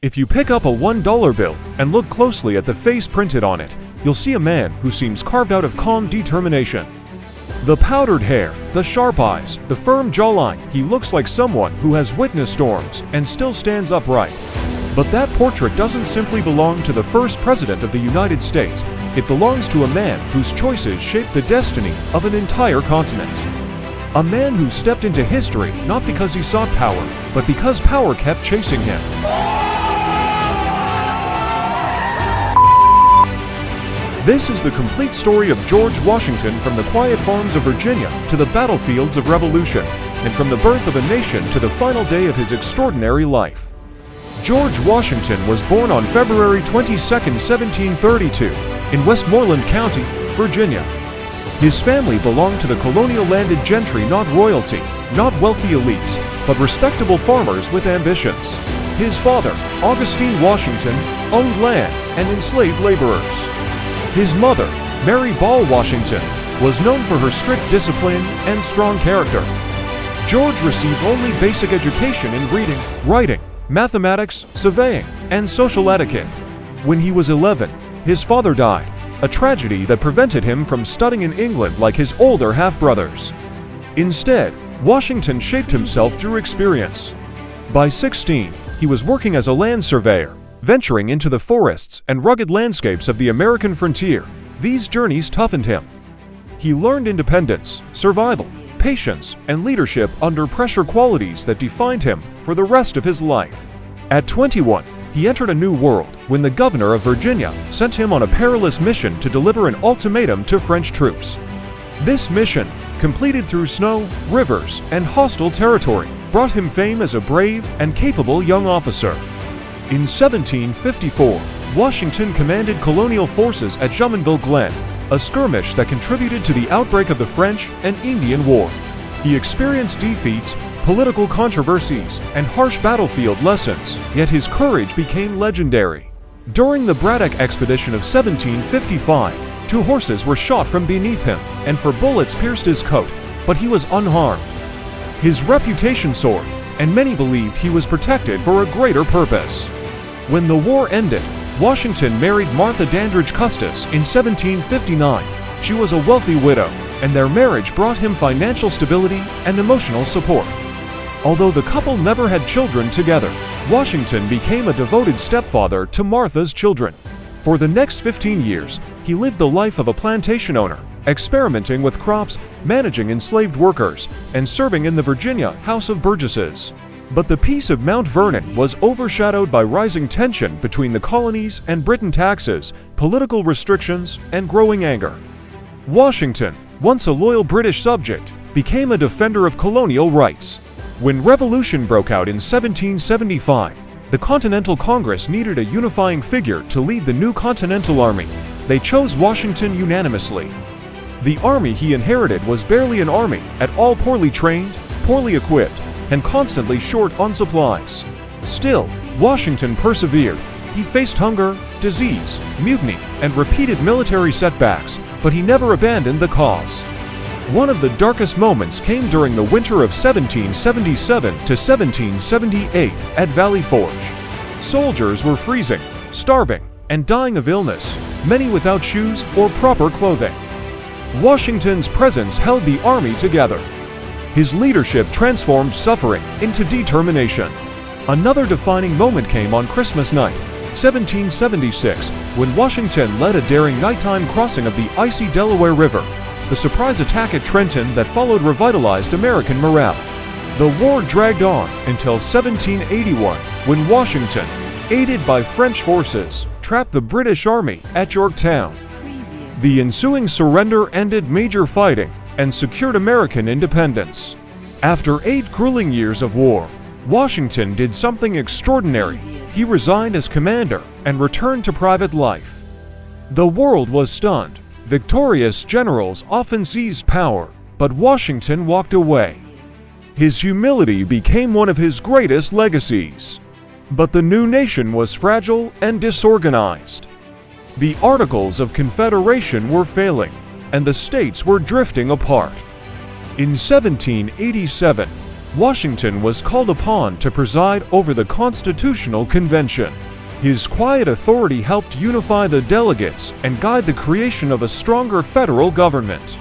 If you pick up a $1 bill and look closely at the face printed on it, you'll see a man who seems carved out of calm determination. The powdered hair, the sharp eyes, the firm jawline, he looks like someone who has witnessed storms and still stands upright. But that portrait doesn't simply belong to the first president of the United States. It belongs to a man whose choices shaped the destiny of an entire continent. A man who stepped into history not because he sought power, but because power kept chasing him. This is the complete story of George Washington, from the quiet farms of Virginia to the battlefields of revolution, and from the birth of a nation to the final day of his extraordinary life. George Washington was born on February 22, 1732, in Westmoreland County, Virginia. His family belonged to the colonial landed gentry, not royalty, not wealthy elites, but respectable farmers with ambitions. His father, Augustine Washington, owned land and enslaved laborers. His mother, Mary Ball Washington, was known for her strict discipline and strong character. George received only basic education in reading, writing, mathematics, surveying, and social etiquette. When he was 11, his father died, a tragedy that prevented him from studying in England like his older half-brothers. Instead, Washington shaped himself through experience. By 16, he was working as a land surveyor, venturing into the forests and rugged landscapes of the American frontier. These journeys toughened him. He learned independence, survival, patience, and leadership under pressure, qualities that defined him for the rest of his life. At 21, he entered a new world when the governor of Virginia sent him on a perilous mission to deliver an ultimatum to French troops. This mission, completed through snow, rivers, and hostile territory, brought him fame as a brave and capable young officer. In 1754, Washington commanded colonial forces at Jumonville Glen, a skirmish that contributed to the outbreak of the French and Indian War. He experienced defeats, political controversies, and harsh battlefield lessons, yet his courage became legendary. During the Braddock Expedition of 1755, 2 horses were shot from beneath him, and 4 bullets pierced his coat, but he was unharmed. His reputation soared, and many believed he was protected for a greater purpose. When the war ended, Washington married Martha Dandridge Custis in 1759. She was a wealthy widow, and their marriage brought him financial stability and emotional support. Although the couple never had children together, Washington became a devoted stepfather to Martha's children. For the next 15 years, he lived the life of a plantation owner, experimenting with crops, managing enslaved workers, and serving in the Virginia House of Burgesses. But the Peace of Mount Vernon was overshadowed by rising tension between the colonies and Britain, taxes, political restrictions, and growing anger. Washington, once a loyal British subject, became a defender of colonial rights. When revolution broke out in 1775, the Continental Congress needed a unifying figure to lead the new Continental Army. They chose Washington unanimously. The army he inherited was barely an army, at all poorly trained, poorly equipped, and constantly short on supplies. Still, Washington persevered. He faced hunger, disease, mutiny, and repeated military setbacks, but he never abandoned the cause. One of the darkest moments came during the winter of 1777 to 1778 at Valley Forge. Soldiers were freezing, starving, and dying of illness, many without shoes or proper clothing. Washington's presence held the army together. His leadership transformed suffering into determination. Another defining moment came on Christmas night, 1776, when Washington led a daring nighttime crossing of the icy Delaware River. The surprise attack at Trenton that followed revitalized American morale. The war dragged on until 1781, when Washington, aided by French forces, trapped the British Army at Yorktown. The ensuing surrender ended major fighting and secured American independence. After 8 grueling years of war, Washington did something extraordinary. He resigned as commander and returned to private life. The world was stunned. Victorious generals often seized power, but Washington walked away. His humility became one of his greatest legacies. But the new nation was fragile and disorganized. The Articles of Confederation were failing, and the states were drifting apart. In 1787, Washington was called upon to preside over the Constitutional Convention. His quiet authority helped unify the delegates and guide the creation of a stronger federal government.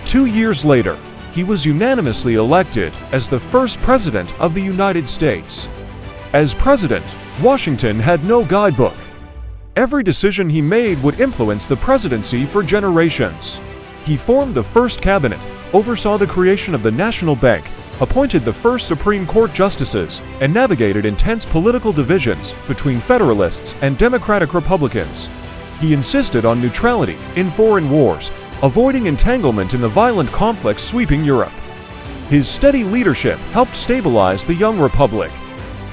2 years later, he was unanimously elected as the first president of the United States. As president, Washington had no guidebook. Every decision he made would influence the presidency for generations. He formed the first cabinet, oversaw the creation of the National Bank, appointed the first Supreme Court justices, and navigated intense political divisions between Federalists and Democratic Republicans. He insisted on neutrality in foreign wars, avoiding entanglement in the violent conflicts sweeping Europe. His steady leadership helped stabilize the young republic.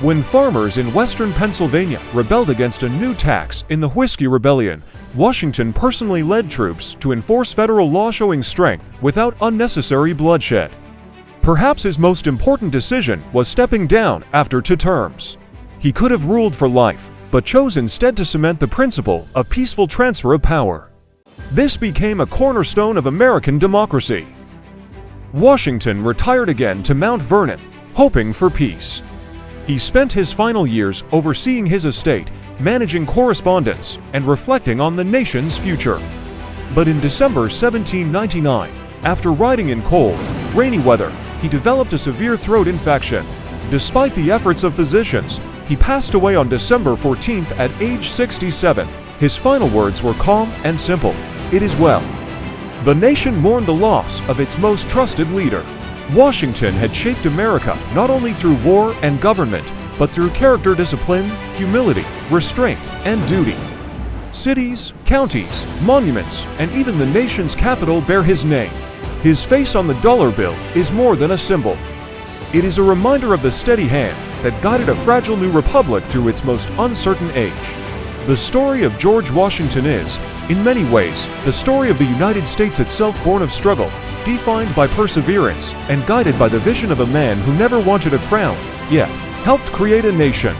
When farmers in western Pennsylvania rebelled against a new tax in the Whiskey Rebellion, Washington personally led troops to enforce federal law, showing strength without unnecessary bloodshed. Perhaps his most important decision was stepping down after 2 terms. He could have ruled for life, but chose instead to cement the principle of peaceful transfer of power. This became a cornerstone of American democracy. Washington retired again to Mount Vernon, hoping for peace. He spent his final years overseeing his estate, managing correspondence, and reflecting on the nation's future. But in December 1799, after riding in cold, rainy weather, he developed a severe throat infection. Despite the efforts of physicians, he passed away on December 14th at age 67. His final words were calm and simple: "It is well." The nation mourned the loss of its most trusted leader. Washington had shaped America not only through war and government, but through character, discipline, humility, restraint, and duty. Cities, counties, monuments, and even the nation's capital bear his name. His face on the dollar bill is more than a symbol. It is a reminder of the steady hand that guided a fragile new republic through its most uncertain age. The story of George Washington is, in many ways, the story of the United States itself, born of struggle, defined by perseverance, and guided by the vision of a man who never wanted a crown, yet helped create a nation.